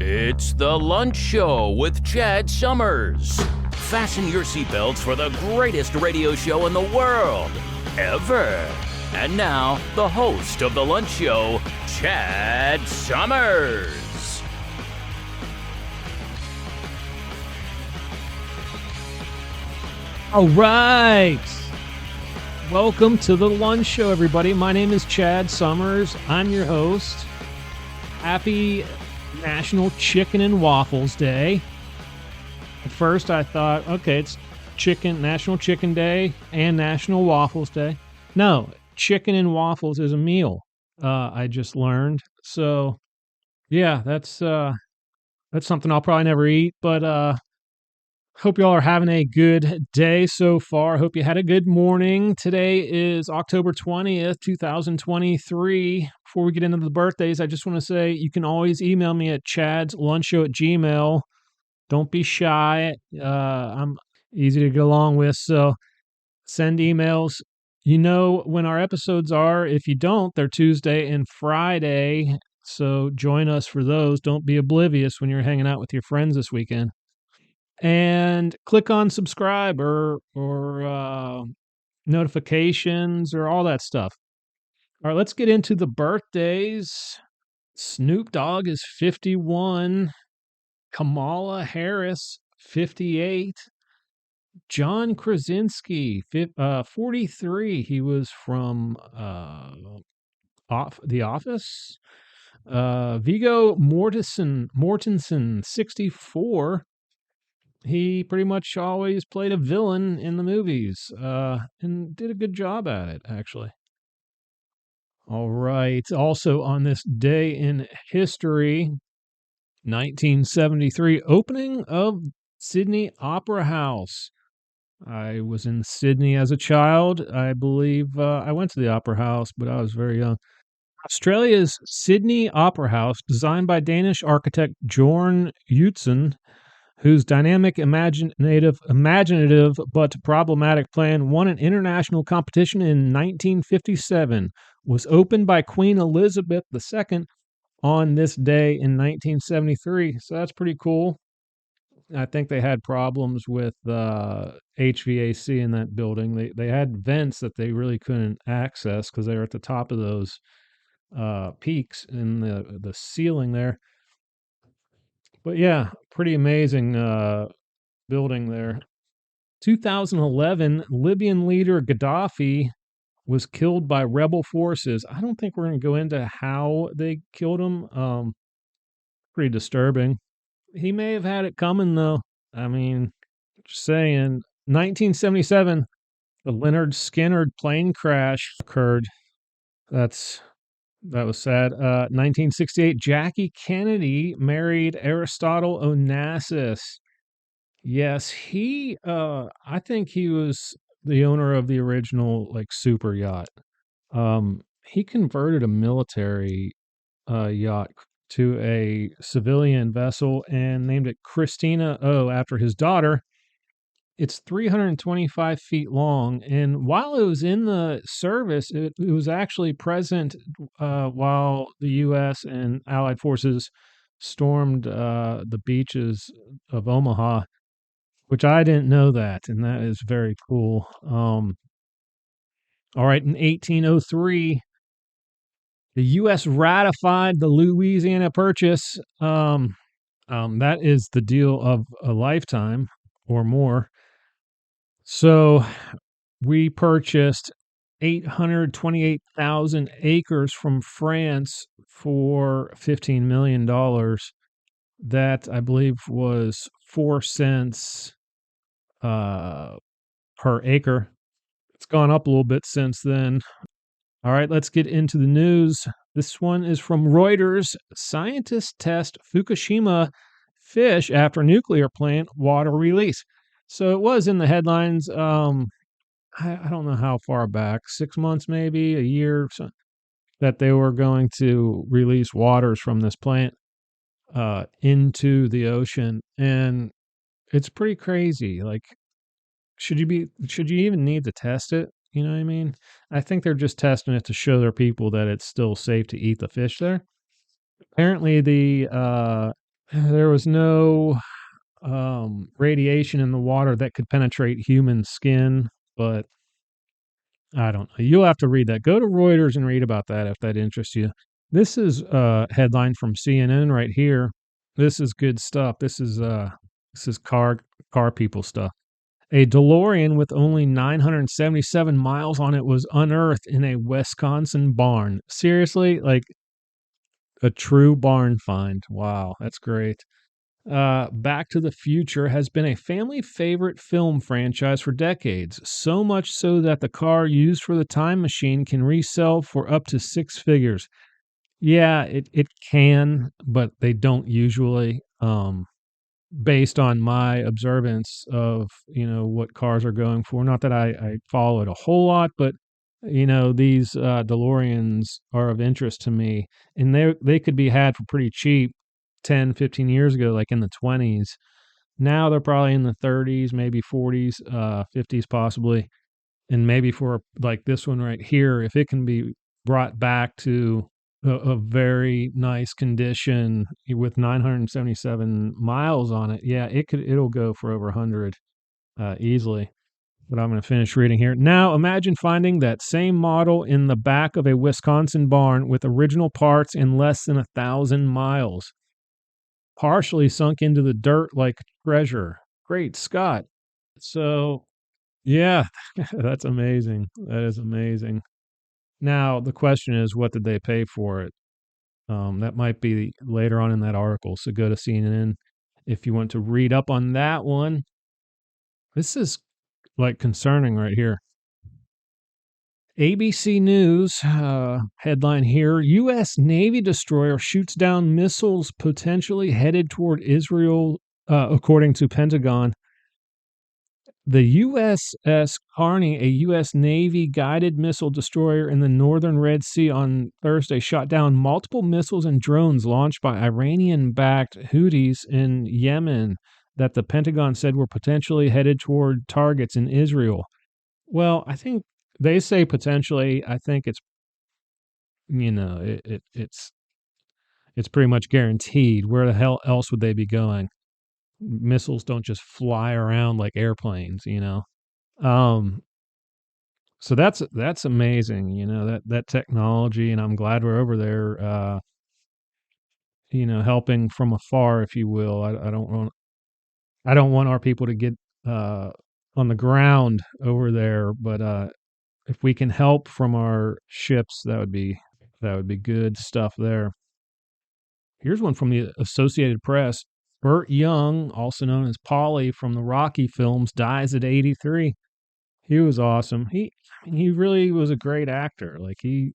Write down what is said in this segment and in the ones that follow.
It's the Lunch Show with Chad Summers. Fasten your seatbelts for the greatest radio show in the world, ever. And now, the host of the Lunch Show, Chad Summers. All right. Welcome to the Lunch Show, everybody. My name is Chad Summers. I'm your host. Happy National Chicken and Waffles Day. At first, I thought, okay, it's National Chicken Day and National Waffles Day. No, chicken and waffles is a meal. I just learned. So, yeah, that's something I'll probably never eat. But hope y'all are having a good day so far. Hope you had a good morning. Today is October 20th, 2023. Before we get into the birthdays, I just want to say you can always email me at chadslunchshow@gmail.com. Don't be shy. I'm easy to get along with, so send emails. You know when our episodes are. If you don't, they're Tuesday and Friday, so join us for those. Don't be oblivious when you're hanging out with your friends this weekend. And click on subscribe or notifications or all that stuff. All right, let's get into the birthdays. Snoop Dogg is 51. Kamala Harris, 58. John Krasinski, 43. He was from The Office. Viggo Mortensen, 64. He pretty much always played a villain in the movies, and did a good job at it, actually. All right. Also on this day in history, 1973, opening of Sydney Opera House. I was in Sydney as a child. I believe I went to the Opera House, but I was very young. Australia's Sydney Opera House, designed by Danish architect Jorn Utzon, whose dynamic, imaginative but problematic plan won an international competition in 1957, was opened by Queen Elizabeth II on this day in 1973. So that's pretty cool. I think they had problems with HVAC in that building. They had vents that they really couldn't access because they were at the top of those peaks in the ceiling there. But yeah, pretty amazing building there. 2011, Libyan leader Gaddafi was killed by rebel forces. I don't think we're going to go into how they killed him. Pretty disturbing. He may have had it coming, though. I mean, just saying. 1977, the Leonard Skinner plane crash occurred. That was sad. 1968, Jackie Kennedy married Aristotle Onassis. Yes, I think he was the owner of the original, like, super yacht. He converted a military yacht to a civilian vessel and named it Christina O after his daughter. It's 325 feet long, and while it was in the service, it was actually present while the U.S. and Allied forces stormed the beaches of Omaha, which I didn't know that, and that is very cool. All right, in 1803, the U.S. ratified the Louisiana Purchase. That is the deal of a lifetime or more. So we purchased 828,000 acres from France for $15 million. That, I believe, was 4 cents per acre. It's gone up a little bit since then. All right, let's get into the news. This one is from Reuters. Scientists test Fukushima fish after nuclear plant water release. So it was in the headlines. I don't know how far back, 6 months, maybe a year, that they were going to release waters from this plant into the ocean. And it's pretty crazy. Like, should you even need to test it? You know what I mean? I think they're just testing it to show their people that it's still safe to eat the fish there. Apparently, the there was no radiation in the water that could penetrate human skin, but I don't know. You'll have to read that. Go to Reuters and read about that if that interests you. This is a headline from CNN right here. This is good stuff. This is car people stuff. A DeLorean with only 977 miles on it was unearthed in a Wisconsin barn. Seriously, like a true barn find. Wow, that's great. Back to the Future has been a family favorite film franchise for decades, so much so that the car used for the time machine can resell for up to six figures. Yeah, it can, but they don't usually. Based on my observance of what cars are going for. Not that I follow it a whole lot, but these DeLoreans are of interest to me, and they could be had for pretty cheap 10, 15 years ago, like in the 20s. Now they're probably in the 30s, maybe 40s, 50s possibly, and maybe for like this one right here, if it can be brought back to a very nice condition with 977 miles on it, yeah, it'll go for over 100 easily. But I'm going to finish reading here. Now, imagine finding that same model in the back of a Wisconsin barn with original parts in less than 1,000 miles, partially sunk into the dirt like treasure. Great Scott! So, yeah, that's amazing. That is amazing. Now, the question is, what did they pay for it? That might be later on in that article. So go to CNN if you want to read up on that one. This is like concerning right here. ABC News headline here: U.S. Navy destroyer shoots down missiles potentially headed toward Israel, according to Pentagon. The USS Carney, a U.S. Navy guided missile destroyer in the northern Red Sea on Thursday, shot down multiple missiles and drones launched by Iranian-backed Houthis in Yemen that the Pentagon said were potentially headed toward targets in Israel. Well, I think they say potentially. I think it's it's pretty much guaranteed. Where the hell else would they be going? Missiles don't just fly around like airplanes. Um, so that's amazing, that technology, and I'm glad we're over there, helping from afar, if you will. I don't want our people to get uh, on the ground over there, but if we can help from our ships, that would be good stuff there. Here's one from the Associated Press. Burt Young, also known as Paulie from the Rocky films, dies at 83. He was awesome. He really was a great actor. Like he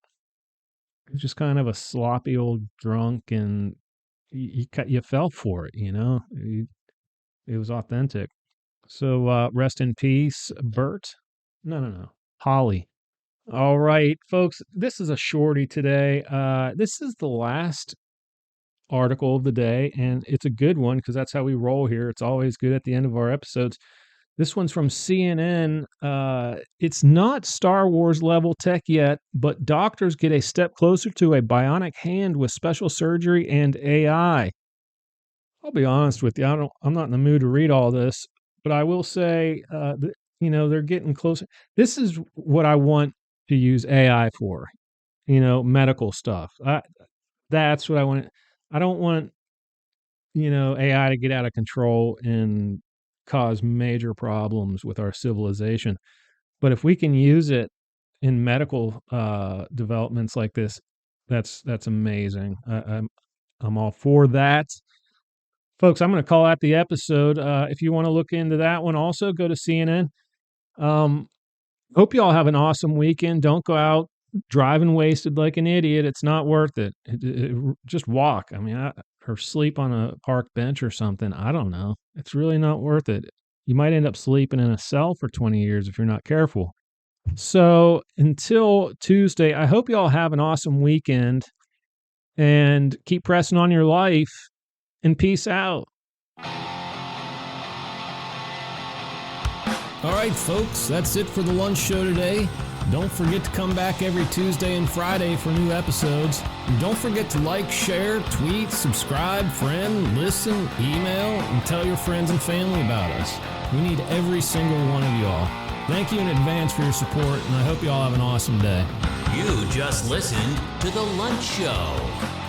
was just kind of a sloppy old drunk, and you fell for it. It was authentic. So rest in peace, Bert. No. Holly. All right, folks. This is a shorty today. This is the last article of the day, and it's a good one because that's how we roll here. It's always good at the end of our episodes. This one's from CNN. It's not Star Wars level tech yet, but doctors get a step closer to a bionic hand with special surgery and AI. I'll be honest with you. I'm not in the mood to read all this, but I will say, they're getting closer. This is what I want to use AI for. Medical stuff. That's what I want. I don't want AI to get out of control and cause major problems with our civilization. But if we can use it in medical developments like this, that's amazing. I'm all for that. Folks, I'm going to call out the episode. If you want to look into that one also, go to CNN. Hope you all have an awesome weekend. Don't go out driving wasted like an idiot. It's not worth it. Just walk. I mean, or sleep on a park bench or something. I don't know. It's really not worth it. You might end up sleeping in a cell for 20 years if you're not careful. So until Tuesday, I hope you all have an awesome weekend and keep pressing on your life, and peace out. All right, folks, that's it for the lunch show today. Don't forget to come back every Tuesday and Friday for new episodes. And don't forget to like, share, tweet, subscribe, friend, listen, email, and tell your friends and family about us. We need every single one of y'all. Thank you in advance for your support, and I hope you all have an awesome day. You just listened to The Lunch Show.